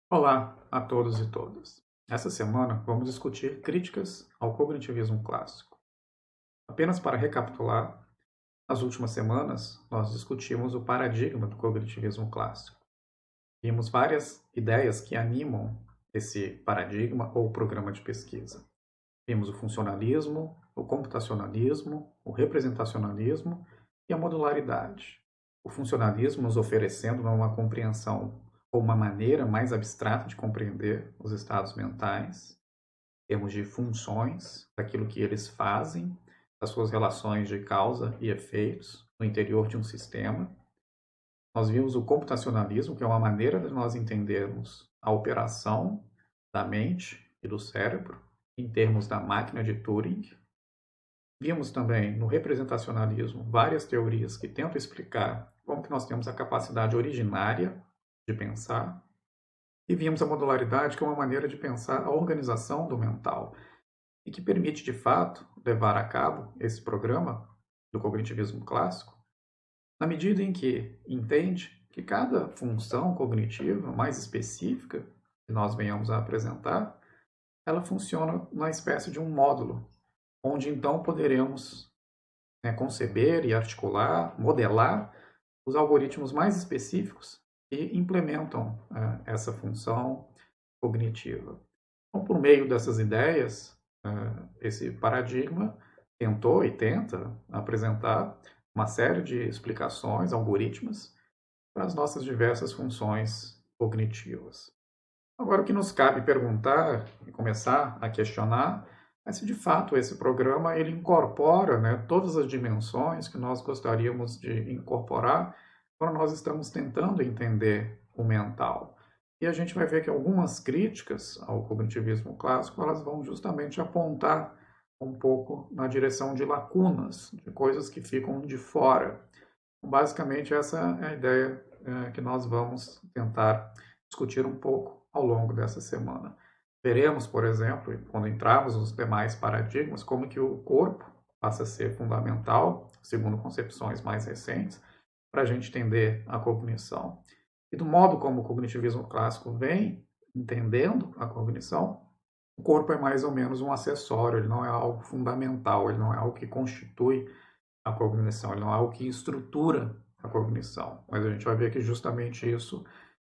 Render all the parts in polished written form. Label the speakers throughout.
Speaker 1: Olá a todos e todas. Essa semana vamos discutir críticas ao cognitivismo clássico. Apenas para recapitular, nas últimas semanas nós discutimos o paradigma do cognitivismo clássico. Vimos várias ideias que animam esse paradigma ou programa de pesquisa. Vimos o funcionalismo, o computacionalismo, o representacionalismo e a modularidade. O funcionalismo nos oferecendo uma compreensão ou uma maneira mais abstrata de compreender os estados mentais, em termos de funções, daquilo que eles fazem, das suas relações de causa e efeitos no interior de um sistema. Nós vimos o computacionalismo, que é uma maneira de nós entendermos a operação da mente e do cérebro em termos da máquina de Turing. Vimos também no representacionalismo várias teorias que tentam explicar como que nós temos a capacidade originária de pensar. E vimos a modularidade, que é uma maneira de pensar a organização do mental e que permite, de fato, levar a cabo esse programa do cognitivismo clássico, na medida em que entende que cada função cognitiva mais específica que nós venhamos a apresentar, ela funciona na espécie de um módulo, onde então poderemos conceber e articular, modelar os algoritmos mais específicos que implementam essa função cognitiva. Então, por meio dessas ideias, esse paradigma tentou e tenta apresentar uma série de explicações, algoritmos, para as nossas diversas funções cognitivas. Agora, o que nos cabe perguntar e começar a questionar é se de fato esse programa ele incorpora, todas as dimensões que nós gostaríamos de incorporar quando nós estamos tentando entender o mental. E a gente vai ver que algumas críticas ao cognitivismo clássico elas vão justamente apontar um pouco na direção de lacunas, de coisas que ficam de fora. Basicamente, essa é a ideia que nós vamos tentar discutir um pouco ao longo dessa semana. Veremos, por exemplo, quando entrarmos nos demais paradigmas, como que o corpo passa a ser fundamental, segundo concepções mais recentes, para a gente entender a cognição. E do modo como o cognitivismo clássico vem entendendo a cognição, o corpo é mais ou menos um acessório, ele não é algo fundamental, ele não é algo que constitui a cognição, ele não é algo que estrutura a cognição. Mas a gente vai ver que justamente isso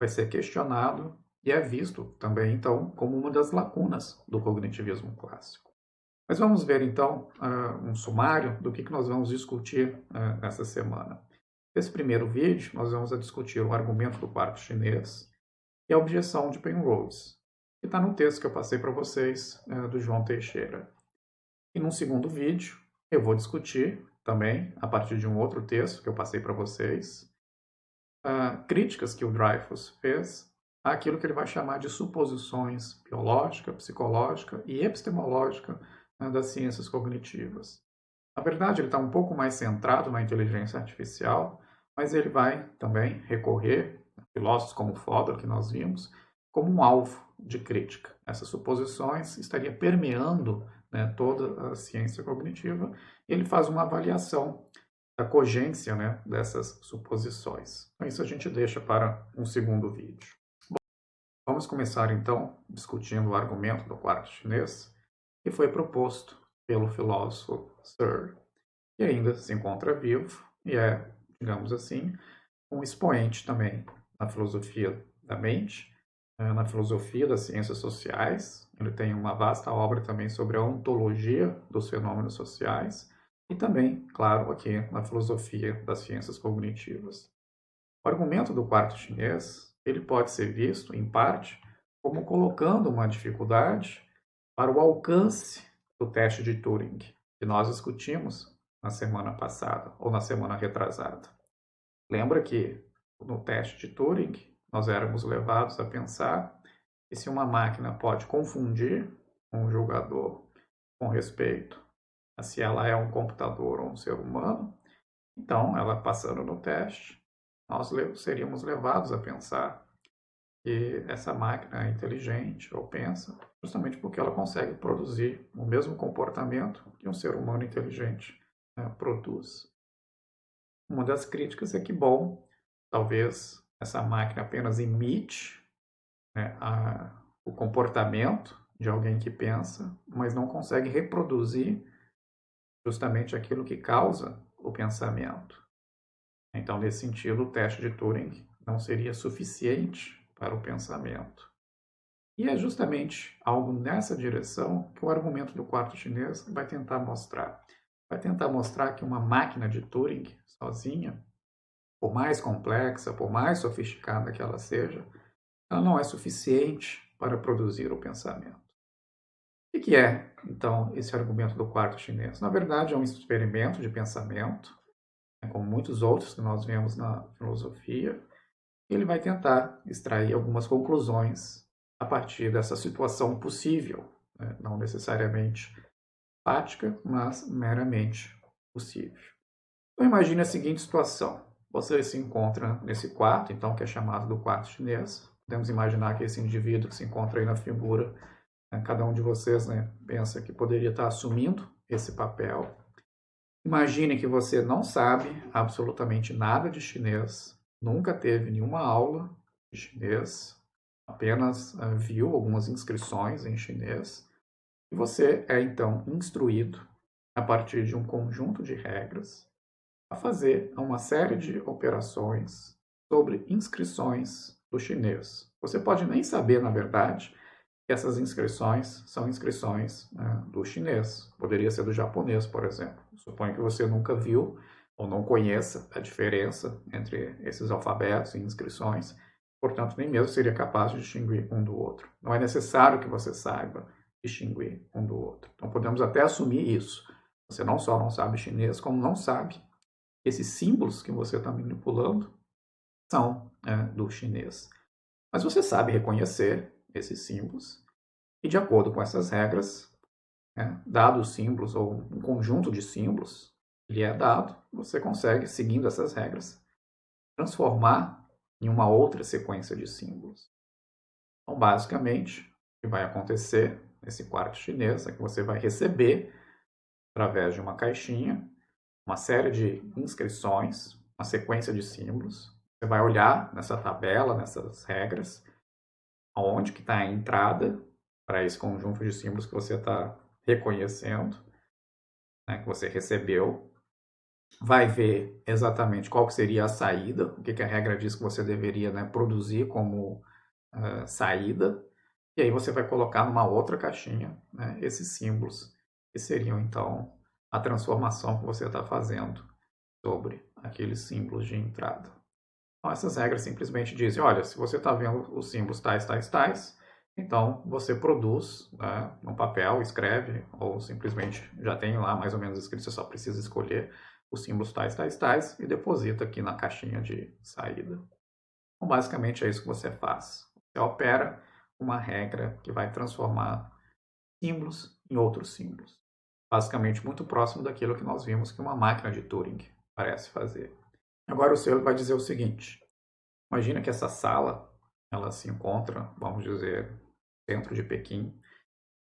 Speaker 1: vai ser questionado e é visto também, então, como uma das lacunas do cognitivismo clássico. Mas vamos ver, então, um sumário do que nós vamos discutir nessa semana. Nesse primeiro vídeo, nós vamos discutir o argumento do quarto chinês e a objeção de Penrose, que está no texto que eu passei para vocês, do João Teixeira. E num segundo vídeo, eu vou discutir também, a partir de um outro texto que eu passei para vocês, críticas que o Dreyfus fez àquilo que ele vai chamar de suposições biológica, psicológica e epistemológica, das ciências cognitivas. Na verdade, ele está um pouco mais centrado na inteligência artificial, mas ele vai também recorrer a filósofos como Fodor, que nós vimos, como um alvo de crítica. Essas suposições estaria permeando, toda a ciência cognitiva, e ele faz uma avaliação da cogência, dessas suposições. Então, isso a gente deixa para um segundo vídeo. Bom, vamos começar então discutindo o argumento do quarto chinês, que foi proposto pelo filósofo Searle, que ainda se encontra vivo e é, digamos assim, um expoente também na filosofia da mente, na filosofia das ciências sociais. Ele tem uma vasta obra também sobre a ontologia dos fenômenos sociais e também, claro, aqui na filosofia das ciências cognitivas. O argumento do quarto chinês, ele pode ser visto, em parte, como colocando uma dificuldade para o alcance do teste de Turing, que nós discutimos na semana passada ou na semana retrasada. Lembra que no teste de Turing nós éramos levados a pensar que se uma máquina pode confundir um julgador com respeito a se ela é um computador ou um ser humano, então ela passando no teste, nós seríamos levados a pensar que essa máquina é inteligente ou pensa, justamente porque ela consegue produzir o mesmo comportamento que um ser humano inteligente produz. Uma das críticas é que, bom, talvez essa máquina apenas imite né, o comportamento de alguém que pensa, mas não consegue reproduzir justamente aquilo que causa o pensamento. Então, nesse sentido, o teste de Turing não seria suficiente para o pensamento. E é justamente algo nessa direção que o argumento do quarto chinês vai tentar mostrar. Vai tentar mostrar que uma máquina de Turing sozinha, por mais complexa, por mais sofisticada que ela seja, ela não é suficiente para produzir o pensamento. O que é, então, esse argumento do quarto chinês? Na verdade, é um experimento de pensamento, como muitos outros que nós vemos na filosofia. Ele vai tentar extrair algumas conclusões a partir dessa situação possível, né? Não necessariamente fática, mas meramente possível. Então imagine a seguinte situação. Você se encontra nesse quarto, então, que é chamado do quarto chinês. Podemos imaginar que esse indivíduo que se encontra aí na figura, né, cada um de vocês, né, pensa que poderia estar assumindo esse papel. Imagine que você não sabe absolutamente nada de chinês, nunca teve nenhuma aula de chinês, apenas viu algumas inscrições em chinês, e você é então instruído, a partir de um conjunto de regras, a fazer uma série de operações sobre inscrições do chinês. Você pode nem saber, na verdade, que essas inscrições são inscrições, né, do chinês. Poderia ser do japonês, por exemplo. Suponho que você nunca viu ou não conheça a diferença entre esses alfabetos e inscrições, portanto, nem mesmo seria capaz de distinguir um do outro. Não é necessário que você saiba distinguir um do outro. Então, podemos até assumir isso. Você não só não sabe chinês, como não sabe que esses símbolos que você está manipulando são do chinês. Mas você sabe reconhecer esses símbolos e, de acordo com essas regras, né, dados os símbolos ou um conjunto de símbolos lhe é dado, você consegue, seguindo essas regras, transformar em uma outra sequência de símbolos. Então, basicamente, o que vai acontecer nesse quarto chinês é que você vai receber, através de uma caixinha, uma série de inscrições, uma sequência de símbolos. Você vai olhar nessa tabela, nessas regras, aonde que está a entrada para esse conjunto de símbolos que você está reconhecendo, né, que você recebeu. Vai ver exatamente qual que seria a saída, o que a regra diz que você deveria, né, produzir como saída, e aí você vai colocar numa outra caixinha, né, esses símbolos, que seriam então a transformação que você está fazendo sobre aqueles símbolos de entrada. Então, essas regras simplesmente dizem, olha, se você está vendo os símbolos tais, tais, tais, então você produz, né, no papel, escreve, ou simplesmente já tem lá mais ou menos escrito, você só precisa escolher os símbolos tais, tais, tais, e deposita aqui na caixinha de saída. Então, basicamente é isso que você faz. Você opera uma regra que vai transformar símbolos em outros símbolos. Basicamente muito próximo daquilo que nós vimos que uma máquina de Turing parece fazer. Agora o senhor vai dizer o seguinte, imagina que essa sala, ela se encontra, vamos dizer, dentro de Pequim,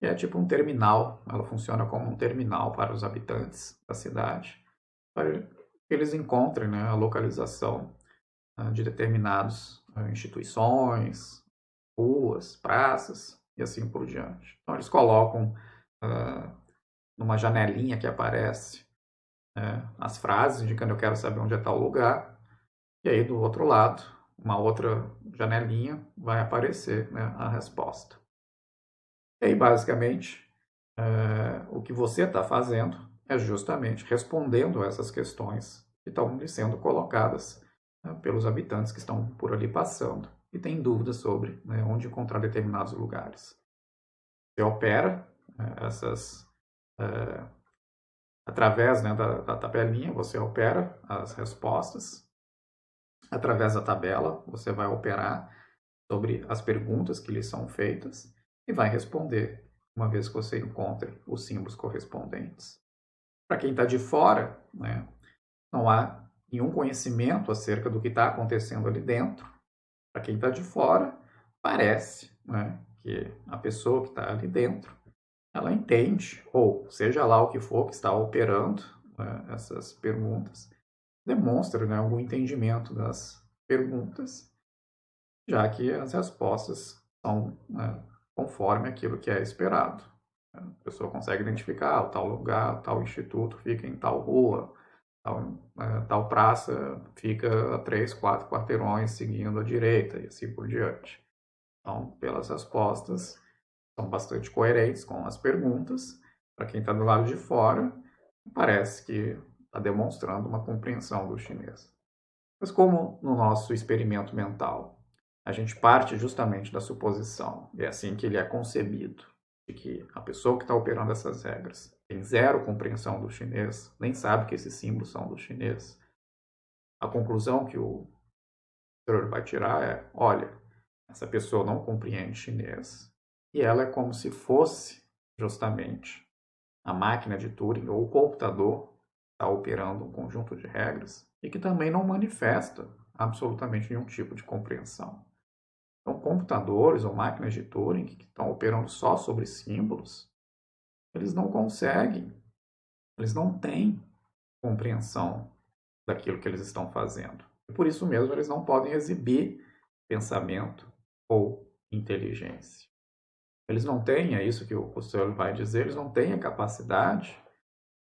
Speaker 1: e é tipo um terminal, ela funciona como um terminal para os habitantes da cidade, para que eles encontrem, né, a localização de determinadas instituições, ruas, praças e assim por diante. Então eles colocam numa janelinha que aparece as frases indicando eu quero saber onde é tal lugar, e aí do outro lado, uma outra janelinha vai aparecer, né, a resposta. E aí basicamente o que você está fazendo é justamente respondendo a essas questões que estão lhe sendo colocadas, né, pelos habitantes que estão por ali passando e têm dúvidas sobre, né, onde encontrar determinados lugares. Você opera essas através, né, da tabelinha, você opera as respostas. Através da tabela, você vai operar sobre as perguntas que lhe são feitas e vai responder, uma vez que você encontre os símbolos correspondentes. Para quem está de fora, né, não há nenhum conhecimento acerca do que está acontecendo ali dentro. Para quem está de fora, parece, né, que a pessoa que está ali dentro, ela entende, ou seja lá o que for que está operando, né, essas perguntas, demonstra, né, algum entendimento das perguntas, já que as respostas são, conforme aquilo que é esperado. A pessoa consegue identificar o tal lugar, tal instituto fica em tal rua, tal praça fica a 3, 4 quarteirões seguindo à direita e assim por diante. Então, pelas respostas, são bastante coerentes com as perguntas. Para quem está do lado de fora, parece que está demonstrando uma compreensão do chinês. Mas como no nosso experimento mental, a gente parte justamente da suposição, e é assim que ele é concebido, de que a pessoa que está operando essas regras tem zero compreensão do chinês, nem sabe que esses símbolos são do chinês. A conclusão que o senhor vai tirar é, olha, essa pessoa não compreende chinês e ela é como se fosse justamente a máquina de Turing ou o computador que está operando um conjunto de regras e que também não manifesta absolutamente nenhum tipo de compreensão. Então, computadores ou máquinas de Turing que estão operando só sobre símbolos, eles não conseguem, eles não têm compreensão daquilo que eles estão fazendo. E por isso mesmo eles não podem exibir pensamento ou inteligência. Eles não têm, é isso que o Husserl vai dizer, eles não têm a capacidade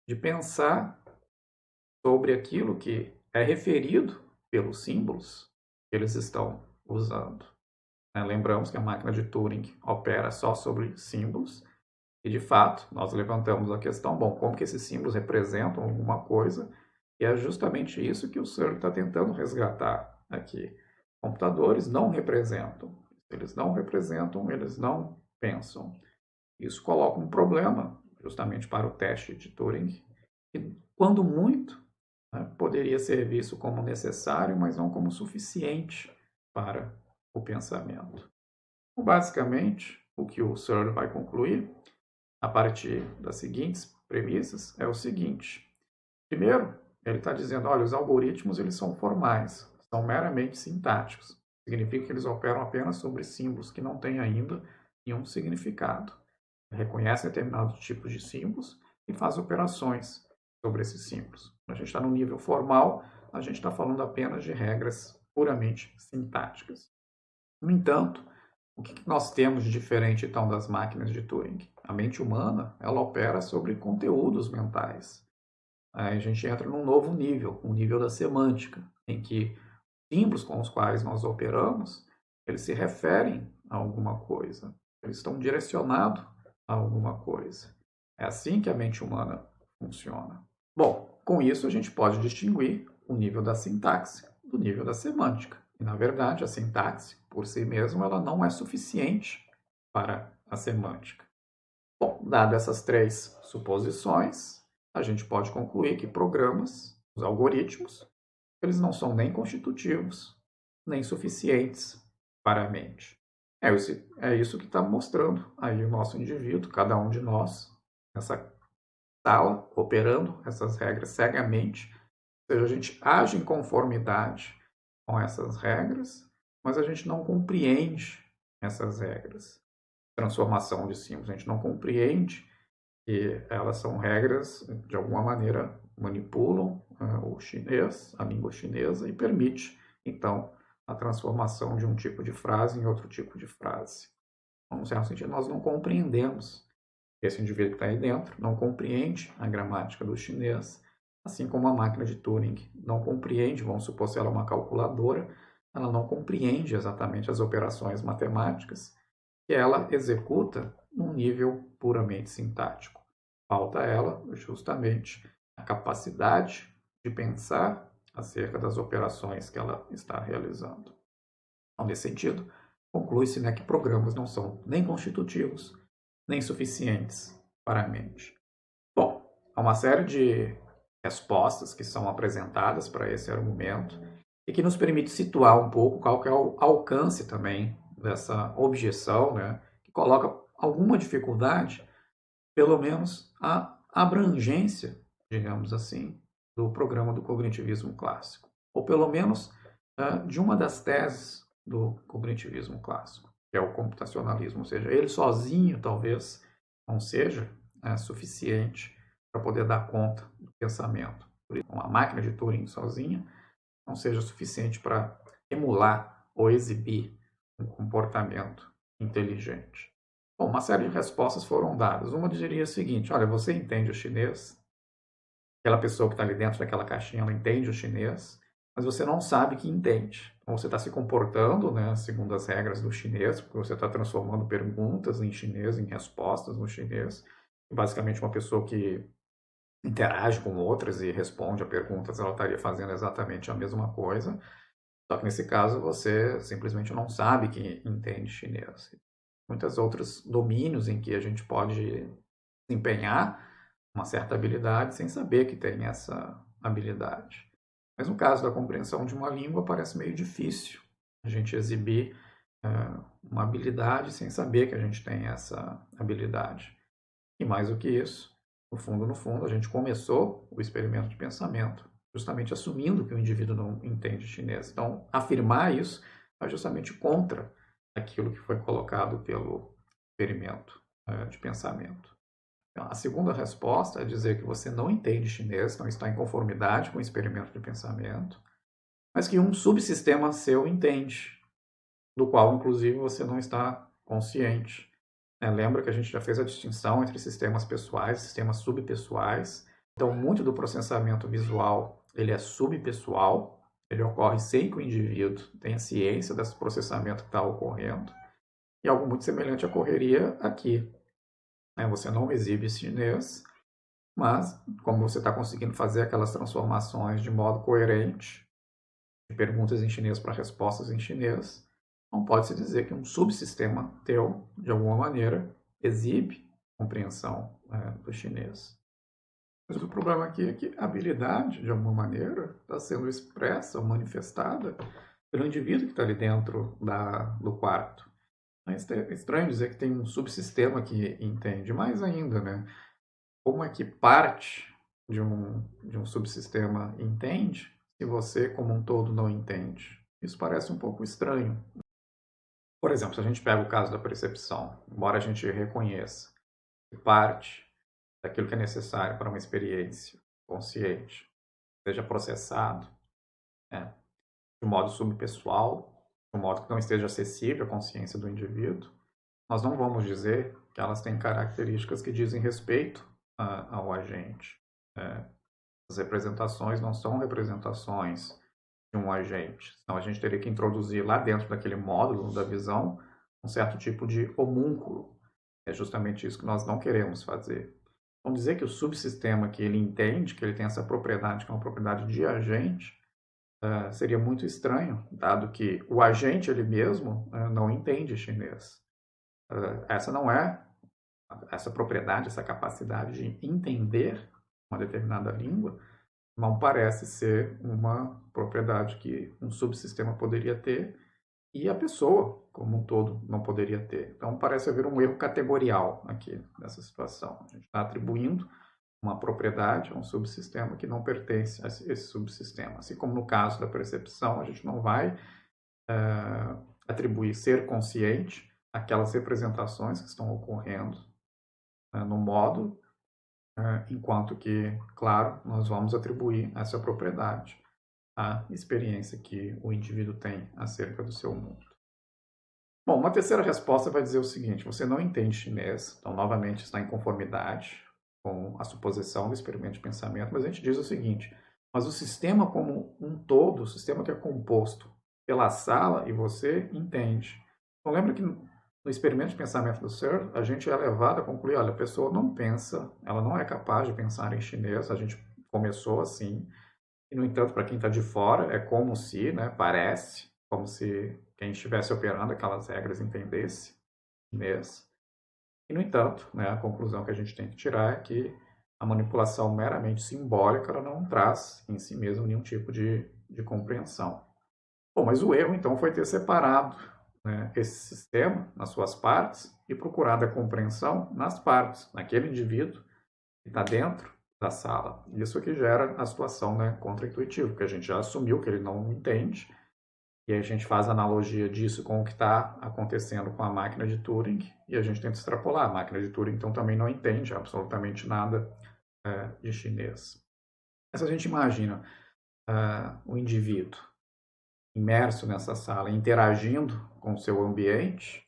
Speaker 1: de pensar sobre aquilo que é referido pelos símbolos que eles estão usando. Lembramos que a máquina de Turing opera só sobre símbolos e, de fato, nós levantamos a questão, bom, como que esses símbolos representam alguma coisa? E é justamente isso que o Searle está tentando resgatar aqui. Computadores não representam. Eles não representam, eles não pensam. Isso coloca um problema justamente para o teste de Turing, que, quando muito, poderia ser visto como necessário, mas não como suficiente para o pensamento. Então, basicamente, o que o Searle vai concluir, a partir das seguintes premissas, é o seguinte. Primeiro, ele está dizendo, olha, os algoritmos eles são formais, são meramente sintáticos. Significa que eles operam apenas sobre símbolos que não têm ainda nenhum significado. Reconhece determinados tipos de símbolos e faz operações sobre esses símbolos. Quando a gente está no nível formal, a gente está falando apenas de regras puramente sintáticas. No entanto, o que nós temos de diferente, então, das máquinas de Turing? A mente humana, ela opera sobre conteúdos mentais. Aí a gente entra num novo nível, um nível da semântica, em que símbolos com os quais nós operamos, eles se referem a alguma coisa, eles estão direcionados a alguma coisa. É assim que a mente humana funciona. Bom, com isso a gente pode distinguir o nível da sintaxe do nível da semântica. E, na verdade, a sintaxe, por si mesma, ela não é suficiente para a semântica. Bom, dado essas três suposições, a gente pode concluir que programas, os algoritmos, eles não são nem constitutivos, nem suficientes para a mente. É isso que está mostrando aí o nosso indivíduo, cada um de nós, nessa sala, operando essas regras cegamente. Ou seja, a gente age em conformidade com essas regras, mas a gente não compreende essas regras. Transformação de símbolos, a gente não compreende que elas são regras, de alguma maneira, manipulam o chinês, a língua chinesa, e permite, então, a transformação de um tipo de frase em outro tipo de frase. Então, no certo sentido, nós não compreendemos. Esse indivíduo que está aí dentro não compreende a gramática do chinês, assim como a máquina de Turing não compreende, vamos supor se ela é uma calculadora, ela não compreende exatamente as operações matemáticas que ela executa num nível puramente sintático. Falta a ela justamente a capacidade de pensar acerca das operações que ela está realizando. Então, nesse sentido, conclui-se, que programas não são nem constitutivos, nem suficientes para a mente. Bom, há uma série de respostas que são apresentadas para esse argumento e que nos permite situar um pouco qual que é o alcance também dessa objeção, que coloca alguma dificuldade, pelo menos a abrangência, digamos assim, do programa do cognitivismo clássico, ou pelo menos de uma das teses do cognitivismo clássico, que é o computacionalismo, ou seja, ele sozinho talvez não seja suficiente para poder dar conta do pensamento. Por isso, uma máquina de Turing sozinha não seja suficiente para emular ou exibir um comportamento inteligente? Bom, uma série de respostas foram dadas. Uma diria o seguinte: olha, você entende o chinês? Aquela pessoa que está ali dentro daquela caixinha, ela entende o chinês, mas você não sabe que entende. Então você está se comportando, né, segundo as regras do chinês, porque você está transformando perguntas em chinês, em respostas no chinês. Basicamente, uma pessoa que interage com outras e responde a perguntas, ela estaria fazendo exatamente a mesma coisa. Só que nesse caso você simplesmente não sabe que entende chinês. Muitos outros domínios em que a gente pode desempenhar uma certa habilidade sem saber que tem essa habilidade. Mas no caso da compreensão de uma língua, parece meio difícil a gente exibir uma habilidade sem saber que a gente tem essa habilidade. E mais do que isso, no fundo, a gente começou o experimento de pensamento justamente assumindo que o indivíduo não entende chinês. Então, afirmar isso é justamente contra aquilo que foi colocado pelo experimento de pensamento. Então, a segunda resposta é dizer que você não entende chinês, não está em conformidade com o experimento de pensamento, mas que um subsistema seu entende, do qual, inclusive, você não está consciente. Lembra que a gente já fez a distinção entre sistemas pessoais e sistemas subpessoais. Então, muito do processamento visual ele é subpessoal, ele ocorre sem que o indivíduo tenha ciência desse processamento que está ocorrendo. E algo muito semelhante ocorreria aqui. Você não exibe chinês, mas como você está conseguindo fazer aquelas transformações de modo coerente, de perguntas em chinês para respostas em chinês, não pode-se dizer que um subsistema teu, de alguma maneira, exibe compreensão do chinês. Mas o problema aqui é que a habilidade, de alguma maneira, está sendo expressa ou manifestada pelo indivíduo que está ali dentro do quarto. É estranho dizer que tem um subsistema que entende. Mais ainda, né? Como é que parte de um subsistema entende se você, como um todo, não entende? Isso parece um pouco estranho. Por exemplo, se a gente pega o caso da percepção, embora a gente reconheça que parte daquilo que é necessário para uma experiência consciente seja processado, né, de modo subpessoal, de um modo que não esteja acessível à consciência do indivíduo, nós não vamos dizer que elas têm características que dizem respeito ao agente. As representações não são representações de um agente. Então, a gente teria que introduzir lá dentro daquele módulo da visão um certo tipo de homúnculo. É justamente isso que nós não queremos fazer. Vamos dizer que o subsistema que ele entende, que ele tem essa propriedade, que é uma propriedade de agente, seria muito estranho, dado que o agente ele mesmo não entende chinês. Essa não é essa propriedade, essa capacidade de entender uma determinada língua, não parece ser uma propriedade que um subsistema poderia ter e a pessoa, como um todo, não poderia ter. Então, parece haver um erro categorial aqui nessa situação. A gente está atribuindo uma propriedade a um subsistema que não pertence a esse subsistema. Assim como no caso da percepção, a gente não vai atribuir ser consciente àquelas representações que estão ocorrendo no modo, enquanto que, claro, nós vamos atribuir essa propriedade à experiência que o indivíduo tem acerca do seu mundo. Bom, uma terceira resposta vai dizer o seguinte: você não entende chinês, então novamente está em conformidade com a suposição do experimento de pensamento, mas a gente diz o seguinte: mas o sistema como um todo, o sistema que é composto pela sala e você entende. Então lembra que no experimento de pensamento do Searle, a gente é levado a concluir, olha, a pessoa não pensa, ela não é capaz de pensar em chinês, a gente começou assim, e no entanto, para quem está de fora, é como se, né, parece, como se quem estivesse operando aquelas regras entendesse chinês. E, no entanto, né, a conclusão que a gente tem que tirar é que a manipulação meramente simbólica ela não traz em si mesmo nenhum tipo de compreensão. Bom, mas o erro, então, foi ter separado, né, esse sistema nas suas partes e procurado a compreensão nas partes, naquele indivíduo que está dentro da sala. Isso que gera a situação, né, contra-intuitiva, porque a gente já assumiu que ele não entende, e a gente faz analogia disso com o que está acontecendo com a máquina de Turing, e a gente tenta extrapolar. A máquina de Turing, então, também não entende absolutamente nada de chinês. Mas a gente imagina o indivíduo imerso nessa sala, interagindo com o seu ambiente,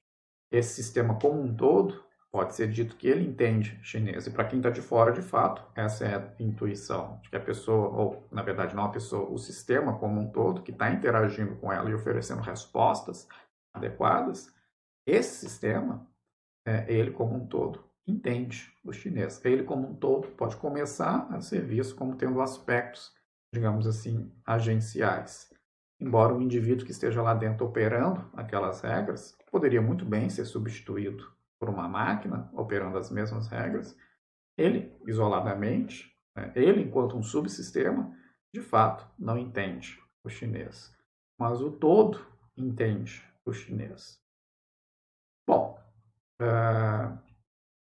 Speaker 1: esse sistema como um todo, pode ser dito que ele entende chinês. E para quem está de fora, de fato, essa é a intuição de que a pessoa, ou na verdade não a pessoa, o sistema como um todo, que está interagindo com ela e oferecendo respostas adequadas, esse sistema, ele como um todo, entende o chinês. Ele como um todo pode começar a ser visto como tendo aspectos, digamos assim, agenciais. Embora o indivíduo que esteja lá dentro operando aquelas regras poderia muito bem ser substituído por uma máquina operando as mesmas regras, ele, isoladamente, ele, enquanto um subsistema, de fato, não entende o chinês. Mas o todo entende o chinês. Bom,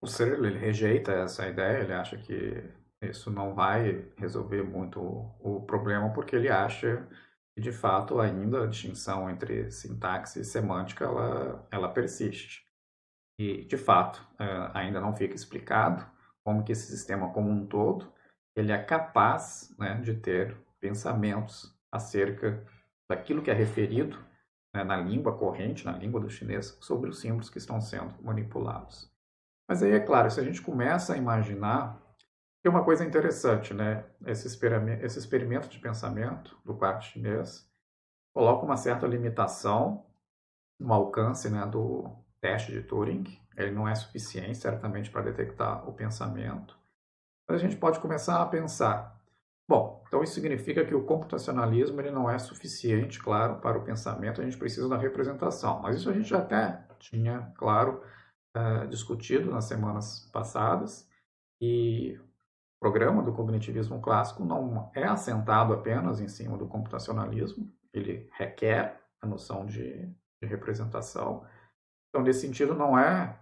Speaker 1: o Searle, ele rejeita essa ideia, ele acha que isso não vai resolver muito o problema, porque ele acha que, de fato, ainda a distinção entre sintaxe e semântica, ela persiste. E, de fato, ainda não fica explicado como que esse sistema como um todo, ele é capaz, né, de ter pensamentos acerca daquilo que é referido, né, na língua corrente, na língua do chinês, sobre os símbolos que estão sendo manipulados. Mas aí, é claro, se a gente começa a imaginar, tem uma coisa interessante, né? Esse experimento de pensamento do quarto chinês coloca uma certa limitação no alcance, né, do teste de Turing. Ele não é suficiente, certamente, para detectar o pensamento. Mas a gente pode começar a pensar, bom, então isso significa que o computacionalismo ele não é suficiente, claro, para o pensamento, a gente precisa da representação. Mas isso a gente já até tinha, claro, discutido nas semanas passadas, e o programa do cognitivismo clássico não é assentado apenas em cima do computacionalismo, ele requer a noção de representação. Então, nesse sentido, não é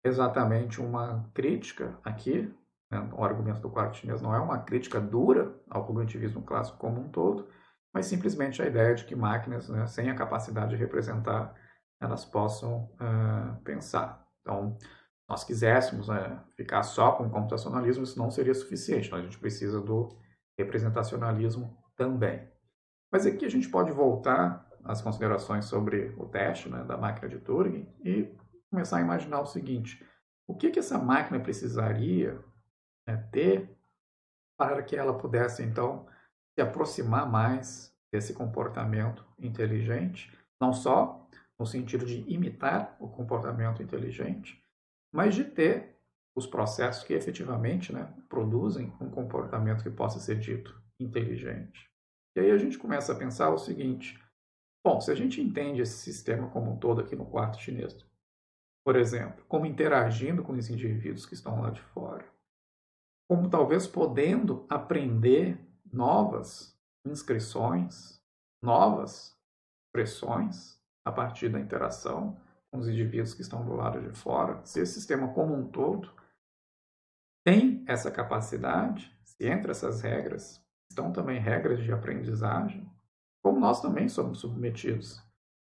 Speaker 1: exatamente uma crítica aqui, né, o argumento do quarto chinês não é uma crítica dura ao cognitivismo clássico como um todo, mas simplesmente a ideia de que máquinas, né, sem a capacidade de representar, elas possam pensar. Então, nós quiséssemos ficar só com o computacionalismo, isso não seria suficiente. Então, a gente precisa do representacionalismo também. Mas aqui a gente pode voltar às considerações sobre o teste, né, da máquina de Turing e começar a imaginar o seguinte: o que essa máquina precisaria, né, ter para que ela pudesse, então, se aproximar mais desse comportamento inteligente, não só no sentido de imitar o comportamento inteligente, mas de ter os processos que efetivamente, né, produzem um comportamento que possa ser dito inteligente. E aí a gente começa a pensar o seguinte: bom, se a gente entende esse sistema como um todo aqui no quarto chinês, por exemplo, como interagindo com os indivíduos que estão lá de fora, como talvez podendo aprender novas inscrições, novas expressões a partir da interação com os indivíduos que estão do lado de fora, se esse sistema como um todo tem essa capacidade, se entre essas regras estão também regras de aprendizagem, como nós também somos submetidos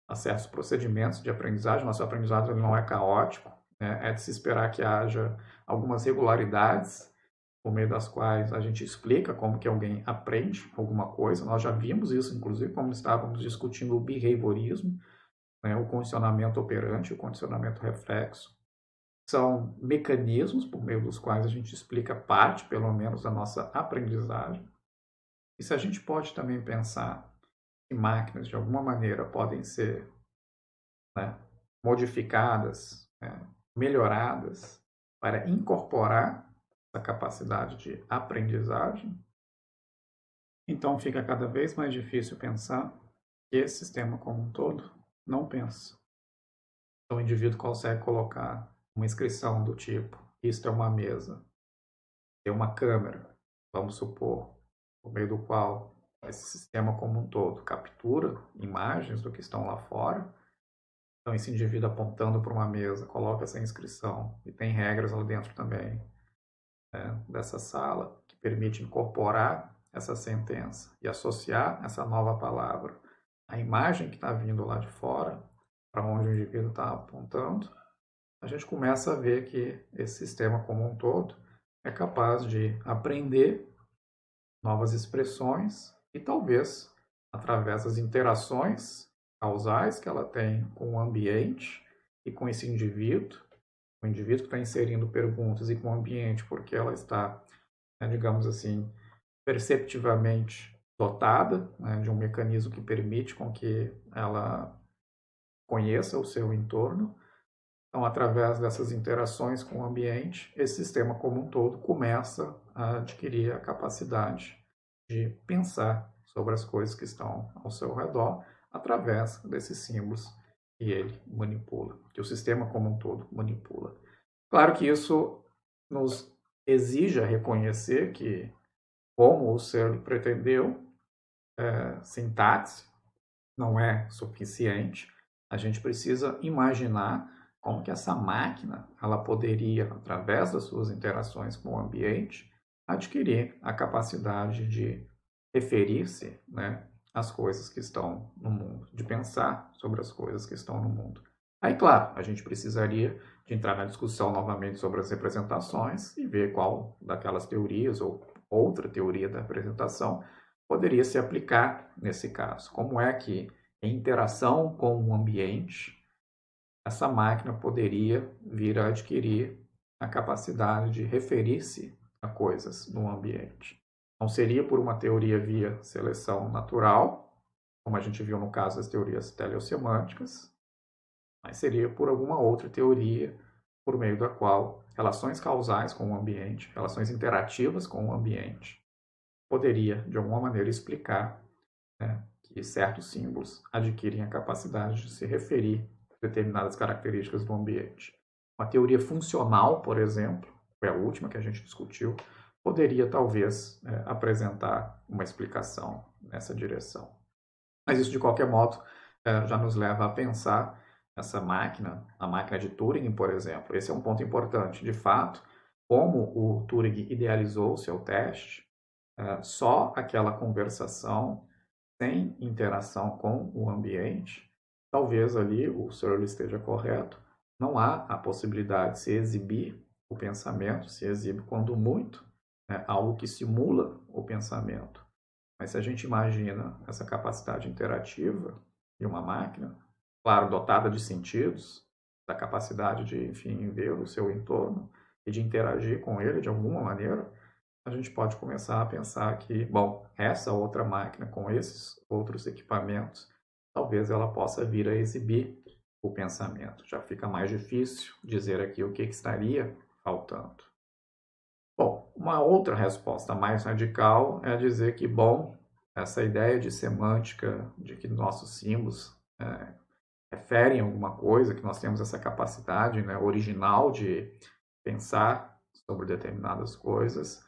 Speaker 1: a certos procedimentos de aprendizagem, nosso aprendizado não é caótico, né? É de se esperar que haja algumas regularidades por meio das quais a gente explica como que alguém aprende alguma coisa. Nós já vimos isso, inclusive, quando estávamos discutindo o behaviorismo, né? O condicionamento operante, o condicionamento reflexo. São mecanismos por meio dos quais a gente explica parte, pelo menos, da nossa aprendizagem. E se a gente pode também pensar que máquinas, de alguma maneira, podem ser, né, modificadas, né, melhoradas para incorporar essa capacidade de aprendizagem, então fica cada vez mais difícil pensar que esse sistema como um todo não pensa. Então o indivíduo consegue colocar uma inscrição do tipo: isto é uma mesa, tem uma câmera, vamos supor, por meio do qual esse sistema como um todo captura imagens do que estão lá fora. Então, esse indivíduo apontando para uma mesa, coloca essa inscrição, e tem regras lá dentro também, né, dessa sala, que permite incorporar essa sentença e associar essa nova palavra à imagem que está vindo lá de fora, para onde o indivíduo está apontando. A gente começa a ver que esse sistema como um todo é capaz de aprender novas expressões e talvez, através das interações causais que ela tem com o ambiente e com esse indivíduo, o indivíduo que está inserindo perguntas e com o ambiente, porque ela está, digamos assim, perceptivamente dotada, né, de um mecanismo que permite com que ela conheça o seu entorno. Então, através dessas interações com o ambiente, esse sistema como um todo começa a adquirir a capacidade de pensar sobre as coisas que estão ao seu redor através desses símbolos que ele manipula, que o sistema como um todo manipula. Claro que isso nos exige reconhecer que, como o Searle pretendeu, sintaxe não é suficiente. A gente precisa imaginar como que essa máquina ela poderia, através das suas interações com o ambiente, adquirir a capacidade de referir-se, né, às coisas que estão no mundo, de pensar sobre as coisas que estão no mundo. Aí, claro, a gente precisaria de entrar na discussão novamente sobre as representações e ver qual daquelas teorias ou outra teoria da representação poderia se aplicar nesse caso. Como é que, em interação com o ambiente, essa máquina poderia vir a adquirir a capacidade de referir-se a coisas no ambiente. Não seria por uma teoria via seleção natural, como a gente viu no caso das teorias teleossemânticas, mas seria por alguma outra teoria por meio da qual relações causais com o ambiente, relações interativas com o ambiente, poderia, de alguma maneira, explicar, né, que certos símbolos adquirem a capacidade de se referir a determinadas características do ambiente. Uma teoria funcional, por exemplo, foi a última que a gente discutiu, poderia talvez apresentar uma explicação nessa direção. Mas isso, de qualquer modo, já nos leva a pensar essa máquina, a máquina de Turing, por exemplo. Esse é um ponto importante. De fato, como o Turing idealizou o seu teste, só aquela conversação sem interação com o ambiente, talvez ali o Searle esteja correto, não há a possibilidade de se exibir o pensamento, se exibe quando muito, né, algo que simula o pensamento. Mas se a gente imagina essa capacidade interativa de uma máquina, claro, dotada de sentidos, da capacidade de, enfim, ver o seu entorno e de interagir com ele de alguma maneira, a gente pode começar a pensar que, bom, essa outra máquina com esses outros equipamentos, talvez ela possa vir a exibir o pensamento. Já fica mais difícil dizer aqui o que estaria faltando. Bom, uma outra resposta mais radical é dizer que, bom, essa ideia de semântica, de que nossos símbolos referem a alguma coisa, que nós temos essa capacidade, né, original de pensar sobre determinadas coisas,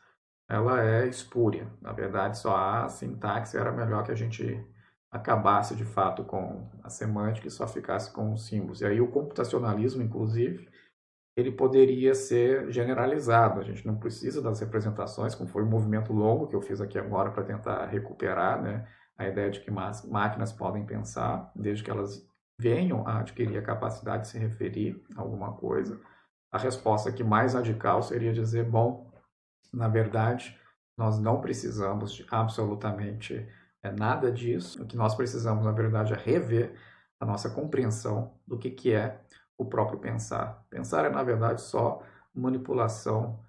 Speaker 1: ela é espúria. Na verdade, só a sintaxe era melhor que a gente acabasse de fato com a semântica e só ficasse com os símbolos. E aí o computacionalismo, inclusive, ele poderia ser generalizado. A gente não precisa das representações, como foi o movimento longo que eu fiz aqui agora para tentar recuperar, né, a ideia de que máquinas podem pensar, desde que elas venham a adquirir a capacidade de se referir a alguma coisa. A resposta aqui mais radical seria dizer, bom, na verdade, nós não precisamos de absolutamente nada disso. O que nós precisamos, na verdade, é rever a nossa compreensão do que é o próprio pensar. Pensar é, na verdade, só manipulação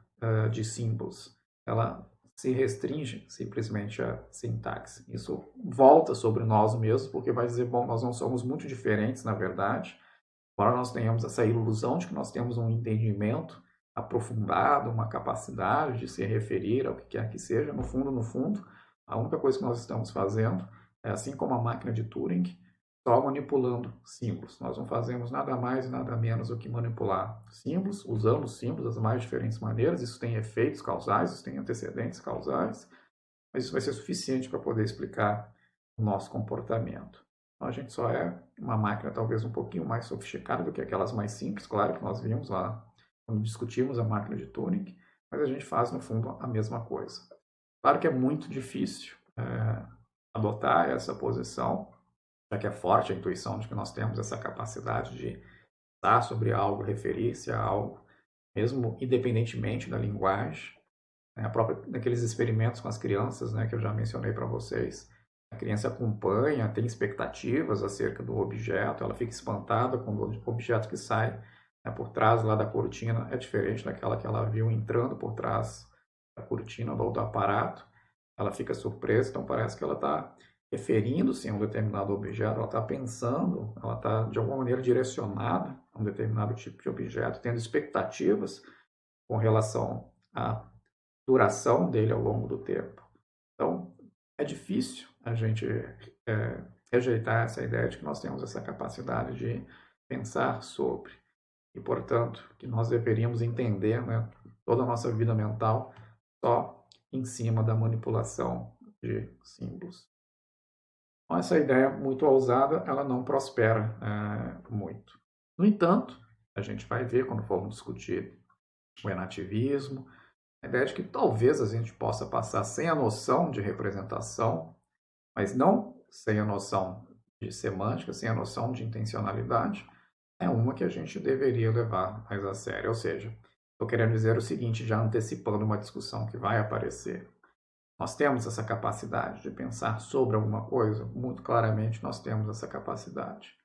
Speaker 1: de símbolos. Ela se restringe simplesmente à sintaxe. Isso volta sobre nós mesmos, porque vai dizer, bom, nós não somos muito diferentes, na verdade, embora nós tenhamos essa ilusão de que nós temos um entendimento aprofundado, uma capacidade de se referir ao que quer que seja, no fundo, a única coisa que nós estamos fazendo é, assim como a máquina de Turing, só manipulando símbolos. Nós não fazemos nada mais e nada menos do que manipular símbolos, usando símbolos das mais diferentes maneiras. Isso tem efeitos causais, isso tem antecedentes causais, mas isso vai ser suficiente para poder explicar o nosso comportamento. Então, a gente só é uma máquina talvez um pouquinho mais sofisticada do que aquelas mais simples, claro que nós vimos lá quando discutimos a máquina de Turing, mas a gente faz, no fundo, a mesma coisa. Claro que é muito difícil adotar essa posição, já que é forte a intuição de que nós temos essa capacidade de pensar sobre algo, referir-se a algo, mesmo independentemente da linguagem. Daqueles experimentos com as crianças, né, que eu já mencionei para vocês, A criança acompanha, tem expectativas acerca do objeto, ela fica espantada quando o objeto que sai, né, por trás lá da cortina é diferente daquela que ela viu entrando por trás da cortina ou do aparato. Ela fica surpresa, então parece que ela está referindo-se a um determinado objeto, ela está pensando, ela está de alguma maneira direcionada a um determinado tipo de objeto, tendo expectativas com relação à duração dele ao longo do tempo. Então, é difícil a gente rejeitar essa ideia de que nós temos essa capacidade de pensar sobre e, portanto, que nós deveríamos entender, né, toda a nossa vida mental só em cima da manipulação de símbolos. Então, essa ideia muito ousada, ela não prospera muito. No entanto, a gente vai ver quando formos discutir o enativismo, a ideia de que talvez a gente possa passar sem a noção de representação, mas não sem a noção de semântica, sem a noção de intencionalidade, é uma que a gente deveria levar mais a sério. Ou seja, estou querendo dizer o seguinte, já antecipando uma discussão que vai aparecer. Nós temos essa capacidade de pensar sobre alguma coisa? Muito claramente nós temos essa capacidade.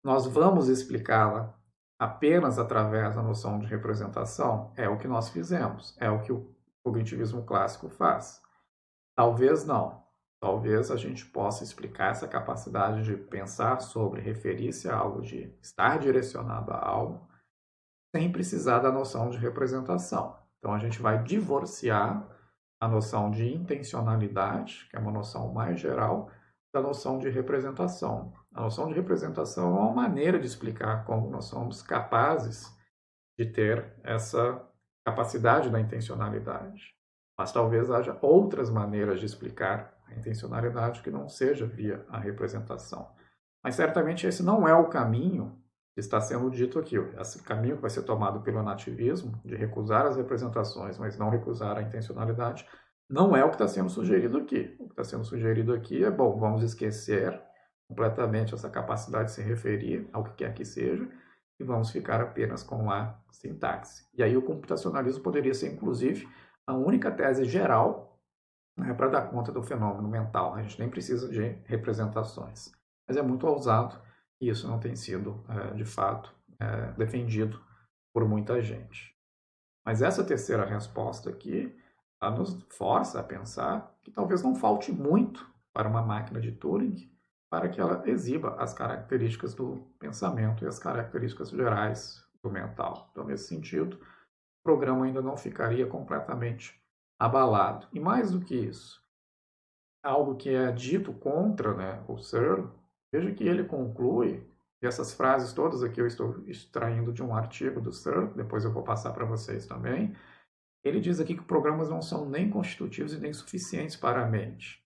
Speaker 1: Nós vamos explicá-la apenas através da noção de representação? É o que nós fizemos, é o que o cognitivismo clássico faz. Talvez não. Talvez a gente possa explicar essa capacidade de pensar sobre, referir-se a algo, de estar direcionado a algo, sem precisar da noção de representação. Então a gente vai divorciar a noção de intencionalidade, que é uma noção mais geral, da noção de representação. A noção de representação é uma maneira de explicar como nós somos capazes de ter essa capacidade da intencionalidade. Mas talvez haja outras maneiras de explicar a intencionalidade que não seja via a representação. Mas certamente esse não é o caminho que está sendo dito aqui. Esse caminho que vai ser tomado pelo nativismo, de recusar as representações, mas não recusar a intencionalidade, não é o que está sendo sugerido aqui. O que está sendo sugerido aqui é, bom, vamos esquecer completamente essa capacidade de se referir ao que quer que seja e vamos ficar apenas com a sintaxe. E aí o computacionalismo poderia ser, inclusive, a única tese geral, né, para dar conta do fenômeno mental. A gente nem precisa de representações. Mas é muito ousado e isso não tem sido, de fato, defendido por muita gente. Mas essa terceira resposta aqui, ela nos força a pensar que talvez não falte muito para uma máquina de Turing para que ela exiba as características do pensamento e as características gerais do mental. Então, nesse sentido, o programa ainda não ficaria completamente abalado. E mais do que isso, algo que é dito contra, né, o Searle, veja que ele conclui, e essas frases todas aqui eu estou extraindo de um artigo do Searle, depois eu vou passar para vocês também. Ele diz aqui que programas não são nem constitutivos e nem suficientes para a mente.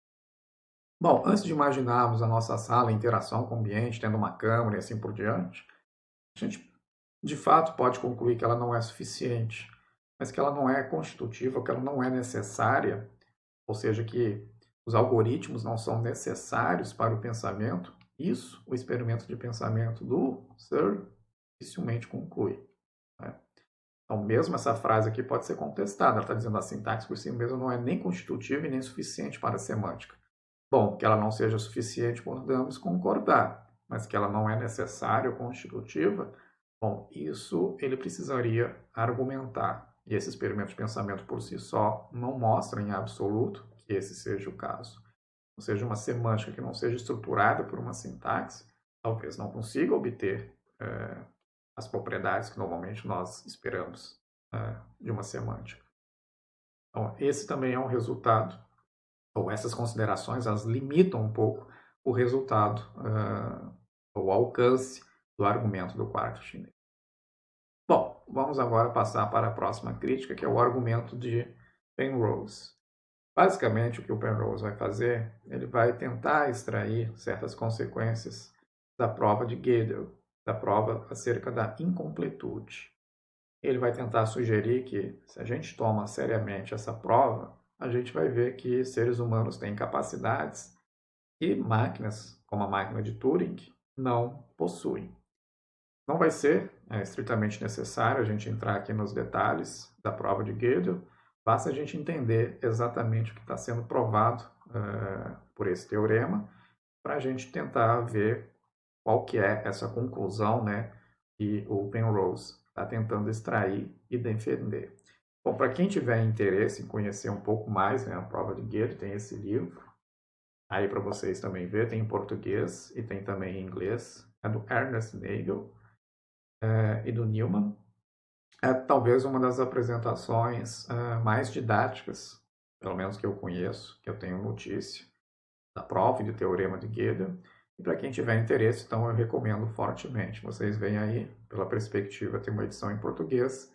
Speaker 1: Bom, antes de imaginarmos a nossa sala em interação com o ambiente, tendo uma câmera e assim por diante, a gente de fato pode concluir que ela não é suficiente, mas que ela não é constitutiva, que ela não é necessária, ou seja, que os algoritmos não são necessários para o pensamento. Isso, o experimento de pensamento do Searle dificilmente conclui, né? Então, mesmo essa frase aqui pode ser contestada. Ela está dizendo a sintaxe por si mesma não é nem constitutiva e nem suficiente para a semântica. Bom, que ela não seja suficiente, podemos concordar, mas que ela não é necessária ou constitutiva, bom, isso ele precisaria argumentar. E esse experimento de pensamento por si só não mostra em absoluto que esse seja o caso. Ou seja, uma semântica que não seja estruturada por uma sintaxe, talvez não consiga obter as propriedades que normalmente nós esperamos de uma semântica. Então, esse também é um resultado, ou essas considerações, elas limitam um pouco o resultado, ou o alcance do argumento do quarto chinês. Bom, vamos agora passar para a próxima crítica, que é o argumento de Penrose. Basicamente, o que o Penrose vai fazer, ele vai tentar extrair certas consequências da prova de Gödel, da prova acerca da incompletude. Ele vai tentar sugerir que, se a gente toma seriamente essa prova, a gente vai ver que seres humanos têm capacidades que máquinas, como a máquina de Turing, não possuem. Não vai ser estritamente necessário a gente entrar aqui nos detalhes da prova de Gödel, basta a gente entender exatamente o que está sendo provado por esse teorema, para a gente tentar ver qual que é essa conclusão, né, que o Penrose está tentando extrair e defender. Bom, para quem tiver interesse em conhecer um pouco mais, né, a prova de Gödel, tem esse livro, aí para vocês também ver, tem em português e tem também em inglês, é do Ernest Nagel e do Newman. É talvez uma das apresentações mais didáticas, pelo menos que eu conheço, que eu tenho notícia, da prova e do teorema de Gödel. E para quem tiver interesse, então eu recomendo fortemente. Vocês veem aí, pela perspectiva, tem uma edição em português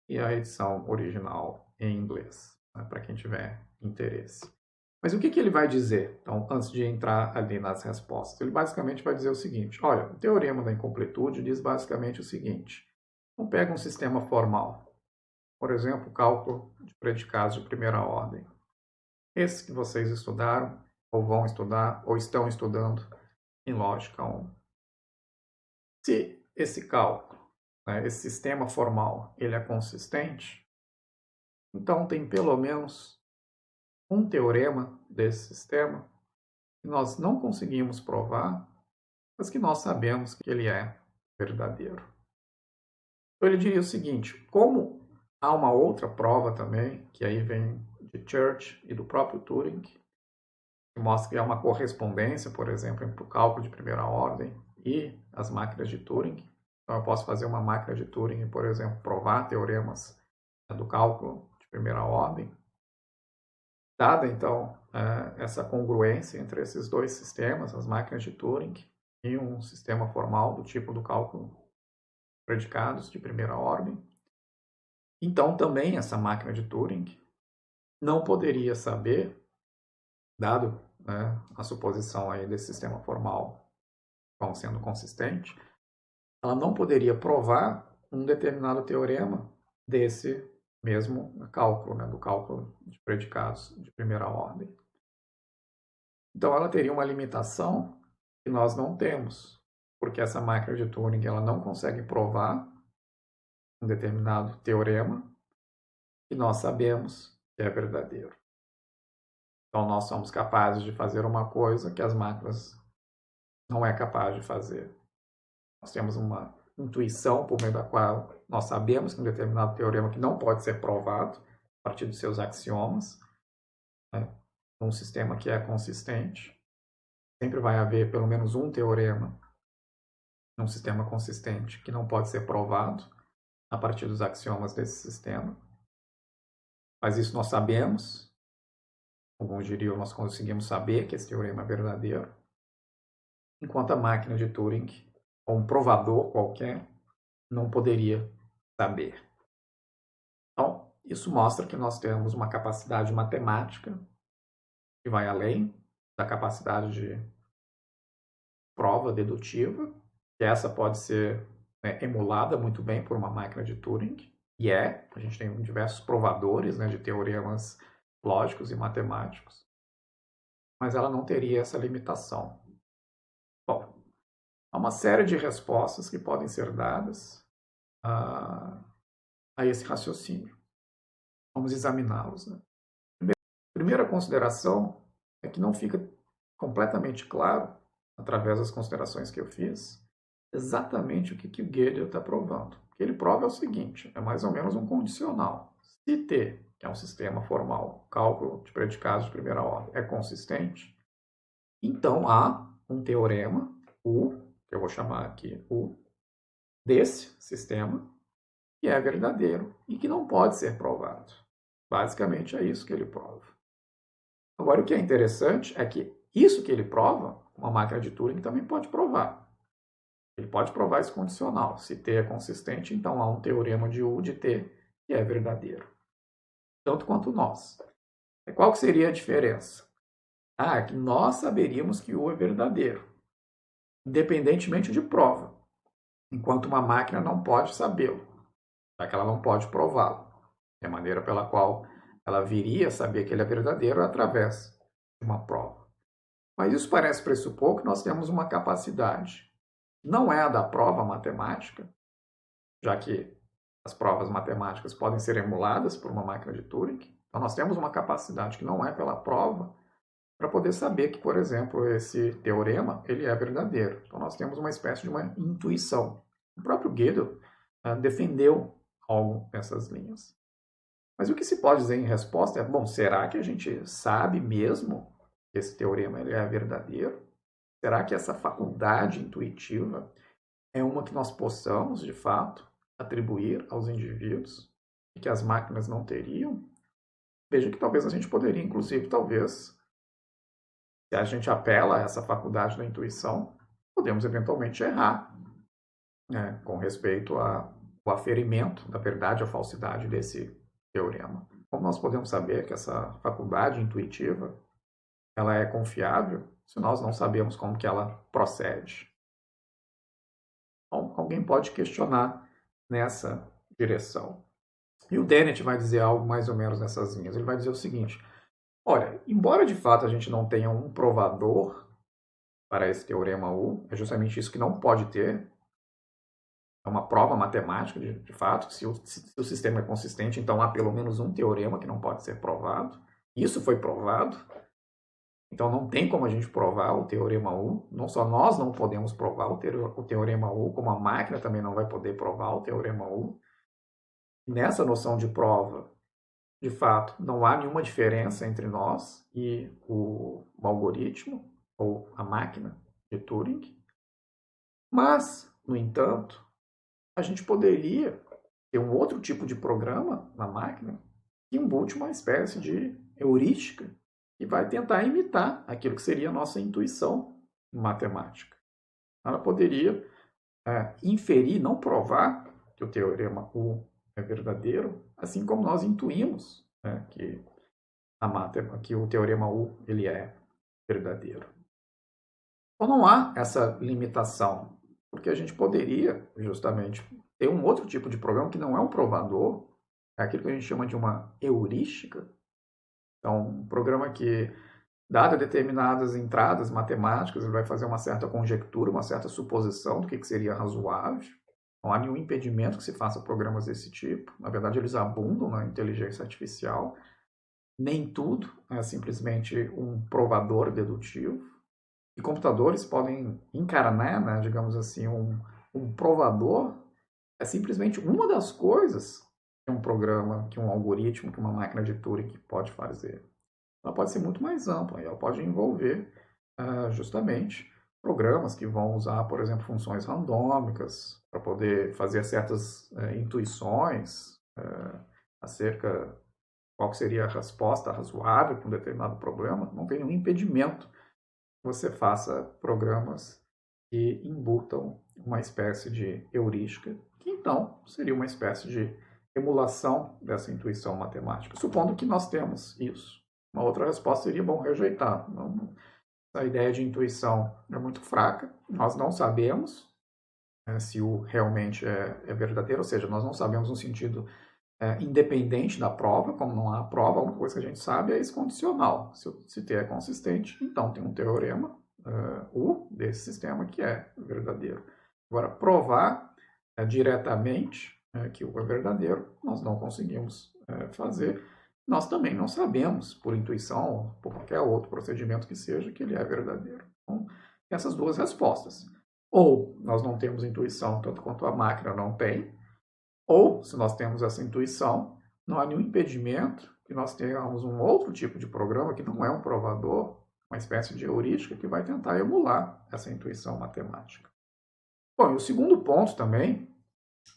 Speaker 1: e a edição original em inglês, né, para quem tiver interesse. Mas o que ele vai dizer, então, antes de entrar ali nas respostas? Ele basicamente vai dizer o seguinte: olha, o teorema da incompletude diz basicamente o seguinte. Então, pega um sistema formal, por exemplo, cálculo de predicados de primeira ordem. Esse que vocês estudaram, ou vão estudar, ou estão estudando em lógica 1. Se esse cálculo, né, esse sistema formal, ele é consistente, então tem pelo menos um teorema desse sistema que nós não conseguimos provar, mas que nós sabemos que ele é verdadeiro. Então ele diria o seguinte: como há uma outra prova também, que aí vem de Church e do próprio Turing, que mostra que há uma correspondência, por exemplo, entre o cálculo de primeira ordem e as máquinas de Turing. Então eu posso fazer uma máquina de Turing, por exemplo, provar teoremas do cálculo de primeira ordem. Dada, então, essa congruência entre esses dois sistemas, as máquinas de Turing e um sistema formal do tipo do cálculo de predicados de primeira ordem, então também essa máquina de Turing não poderia saber, dado, né, a suposição aí desse sistema formal como sendo consistente, ela não poderia provar um determinado teorema desse mesmo cálculo, né, do cálculo de predicados de primeira ordem. Então ela teria uma limitação que nós não temos, porque essa máquina de Turing ela não consegue provar um determinado teorema que nós sabemos que é verdadeiro. Então nós somos capazes de fazer uma coisa que as máquinas não é capaz de fazer. Nós temos uma intuição por meio da qual nós sabemos que um determinado teorema que não pode ser provado a partir dos seus axiomas, né, num sistema que é consistente, sempre vai haver pelo menos um teorema num sistema consistente que não pode ser provado a partir dos axiomas desse sistema. Mas isso nós sabemos, alguns diriam, nós conseguimos saber que esse teorema é verdadeiro, enquanto a máquina de Turing, ou um provador qualquer, não poderia saber. Então, isso mostra que nós temos uma capacidade matemática que vai além da capacidade de prova dedutiva, que essa pode ser, né, emulada muito bem por uma máquina de Turing, e a gente tem diversos provadores, né, de teoremas lógicos e matemáticos, mas ela não teria essa limitação. Bom, há uma série de respostas que podem ser dadas a esse raciocínio. Vamos examiná-los. Né? Primeira consideração é que não fica completamente claro, através das considerações que eu fiz, exatamente o que o Gödel está provando. O que ele prova é o seguinte, é mais ou menos um condicional. Se T, que é um sistema formal, cálculo de predicados de primeira ordem, é consistente, então há um teorema, U, que eu vou chamar aqui U, desse sistema, que é verdadeiro e que não pode ser provado. Basicamente é isso que ele prova. Agora, o que é interessante é que isso que ele prova, uma máquina de Turing também pode provar. Ele pode provar esse condicional. Se T é consistente, então há um teorema de U de T que é verdadeiro. Tanto quanto nós. E qual que seria a diferença? É que nós saberíamos que U é verdadeiro, independentemente de prova, enquanto uma máquina não pode sabê-lo, já que ela não pode prová-lo. É a maneira pela qual ela viria a saber que ele é verdadeiro através de uma prova. Mas isso parece pressupor que nós temos uma capacidade. Não é a da prova matemática, já que as provas matemáticas podem ser emuladas por uma máquina de Turing. Então nós temos uma capacidade que não é pela prova, para poder saber que, por exemplo, esse teorema ele é verdadeiro. Então, nós temos uma espécie de uma intuição. O próprio Gödel defendeu algo nessas linhas. Mas o que se pode dizer em resposta é, bom, será que a gente sabe mesmo que esse teorema ele é verdadeiro? Será que essa faculdade intuitiva é uma que nós possamos, de fato, atribuir aos indivíduos e que as máquinas não teriam? Veja que talvez a gente poderia, inclusive, talvez, se a gente apela a essa faculdade da intuição, podemos eventualmente errar, né, com respeito ao aferimento da verdade ou falsidade desse teorema. Como nós podemos saber que essa faculdade intuitiva ela é confiável se nós não sabemos como que ela procede? Então, alguém pode questionar nessa direção. E o Dennett vai dizer algo mais ou menos nessas linhas. Ele vai dizer o seguinte: olha, embora de fato a gente não tenha um provador para esse teorema U, é justamente isso que não pode ter. É uma prova matemática, de fato, que se o sistema é consistente, então há pelo menos um teorema que não pode ser provado. Isso foi provado. Então não tem como a gente provar o teorema U. Não só nós não podemos provar o teorema U, como a máquina também não vai poder provar o teorema U. Nessa noção de prova, de fato, não há nenhuma diferença entre nós e o algoritmo ou a máquina de Turing. Mas, no entanto, a gente poderia ter um outro tipo de programa na máquina que embute uma espécie de heurística que vai tentar imitar aquilo que seria a nossa intuição matemática. Ela poderia inferir, não provar que o teorema U é verdadeiro, assim como nós intuímos que o teorema U ele é verdadeiro. Então não há essa limitação, porque a gente poderia justamente ter um outro tipo de programa que não é um provador, é aquilo que a gente chama de uma heurística. Então, um programa que, dadas determinadas entradas matemáticas, ele vai fazer uma certa conjectura, uma certa suposição do que seria razoável. Não há nenhum impedimento que se faça programas desse tipo. Na verdade, eles abundam na inteligência artificial. Nem tudo é simplesmente um provador dedutivo. E computadores podem encarnar, né, digamos assim, um provador. É simplesmente uma das coisas que um programa, que um algoritmo, que uma máquina de Turing pode fazer. Ela pode ser muito mais ampla, ela pode envolver justamente programas que vão usar, por exemplo, funções randômicas para poder fazer certas intuições acerca qual seria a resposta razoável para um determinado problema. Não tem nenhum impedimento que você faça programas que imbutam uma espécie de heurística, que então seria uma espécie de emulação dessa intuição matemática, supondo que nós temos isso. Uma outra resposta seria, bom, rejeitar. Não, a ideia de intuição é muito fraca, nós não sabemos se o realmente é verdadeiro, ou seja, nós não sabemos no sentido independente da prova, como não há prova, a única coisa que a gente sabe é isso condicional. Se T é consistente, então tem um teorema U desse sistema que é verdadeiro. Agora, provar diretamente que U é verdadeiro, nós não conseguimos fazer. Nós também não sabemos, por intuição ou por qualquer outro procedimento que seja, que ele é verdadeiro. Então, essas duas respostas. Ou nós não temos intuição, tanto quanto a máquina não tem, ou, se nós temos essa intuição, não há nenhum impedimento que nós tenhamos um outro tipo de programa que não é um provador, uma espécie de heurística que vai tentar emular essa intuição matemática. Bom, e o segundo ponto também,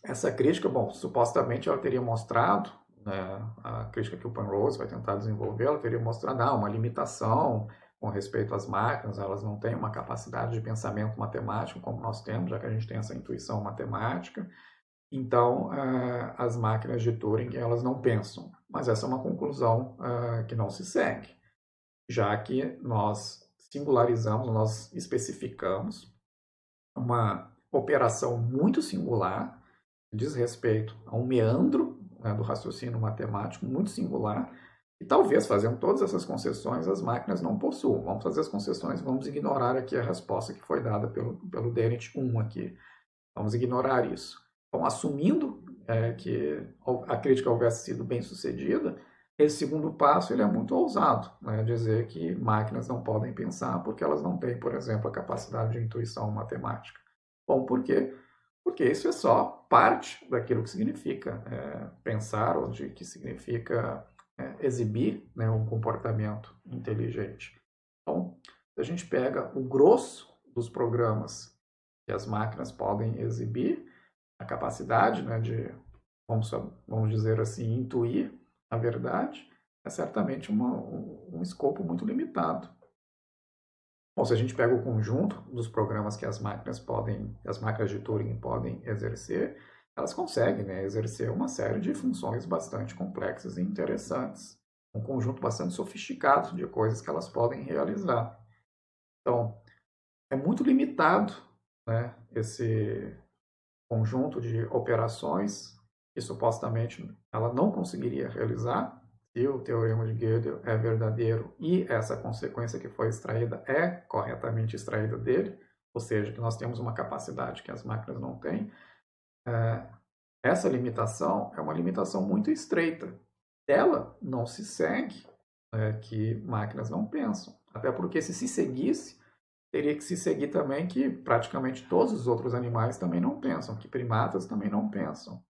Speaker 1: essa crítica, bom, supostamente ela teria mostrado, né, a crítica que o Penrose vai tentar desenvolver, ela teria mostrado uma limitação com respeito às máquinas, elas não têm uma capacidade de pensamento matemático como nós temos, já que a gente tem essa intuição matemática. Então, as máquinas de Turing, elas não pensam. Mas essa é uma conclusão que não se segue, já que nós singularizamos, nós especificamos uma operação muito singular, que diz respeito a um meandro do raciocínio matemático muito singular, e talvez, fazendo todas essas concessões, as máquinas não possuam. Vamos fazer as concessões, vamos ignorar aqui a resposta que foi dada pelo Dennett 1 aqui. Vamos ignorar isso. Então, assumindo que a crítica houvesse sido bem sucedida, Esse segundo passo ele é muito ousado, né? Dizer que máquinas não podem pensar porque elas não têm, por exemplo, a capacidade de intuição matemática. Bom, por quê? Porque isso é só parte daquilo que significa pensar, ou de que significa exibir, né, um comportamento inteligente. Então, se a gente pega o grosso dos programas que as máquinas podem exibir, a capacidade, né, de, vamos dizer assim, intuir a verdade, é certamente um escopo muito limitado. Bom, se a gente pega o conjunto dos programas que as máquinas de Turing podem exercer, elas conseguem, né, exercer uma série de funções bastante complexas e interessantes. Um conjunto bastante sofisticado de coisas que elas podem realizar. Então, é muito limitado, né, esse conjunto de operações que supostamente ela não conseguiria realizar se o teorema de Gödel é verdadeiro e essa consequência que foi extraída é corretamente extraída dele, ou seja, que nós temos uma capacidade que as máquinas não têm. Essa limitação é uma limitação muito estreita. Dela não se segue que máquinas não pensam, até porque se seguisse, teria que se seguir também que praticamente todos os outros animais também não pensam, que primatas também não pensam,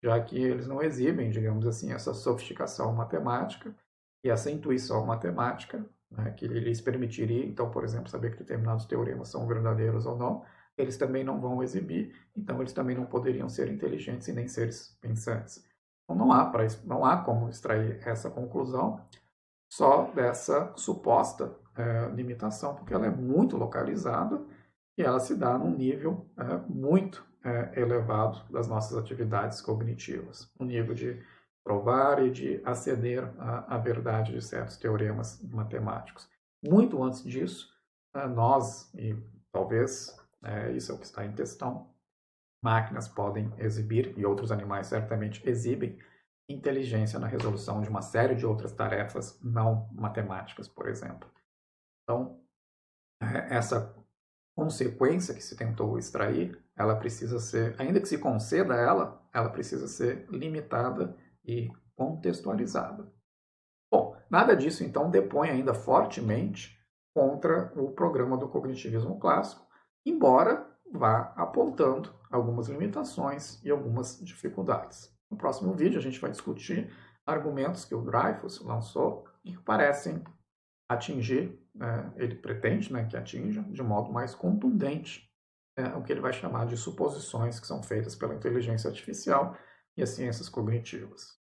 Speaker 1: já que eles não exibem, digamos assim, essa sofisticação matemática e essa intuição matemática, né, que lhes permitiria, então, por exemplo, saber que determinados teoremas são verdadeiros ou não, eles também não vão exibir, então eles também não poderiam ser inteligentes e nem seres pensantes. Então não há como extrair essa conclusão só dessa suposta limitação, porque ela é muito localizada e ela se dá num nível muito elevado das nossas atividades cognitivas, no nível de provar e de aceder à verdade de certos teoremas matemáticos. Muito antes disso, nós, e talvez isso é o que está em questão, máquinas podem exibir, e outros animais certamente exibem, inteligência na resolução de uma série de outras tarefas não matemáticas, por exemplo. Então, essa consequência que se tentou extrair, ela precisa ser, ainda que se conceda ela precisa ser limitada e contextualizada. Bom, nada disso então depõe ainda fortemente contra o programa do cognitivismo clássico, embora vá apontando algumas limitações e algumas dificuldades. No próximo vídeo a gente vai discutir argumentos que o Dreyfus lançou e que parecem atingir, ele pretende que atinja de modo mais contundente o que ele vai chamar de suposições que são feitas pela inteligência artificial e as ciências cognitivas.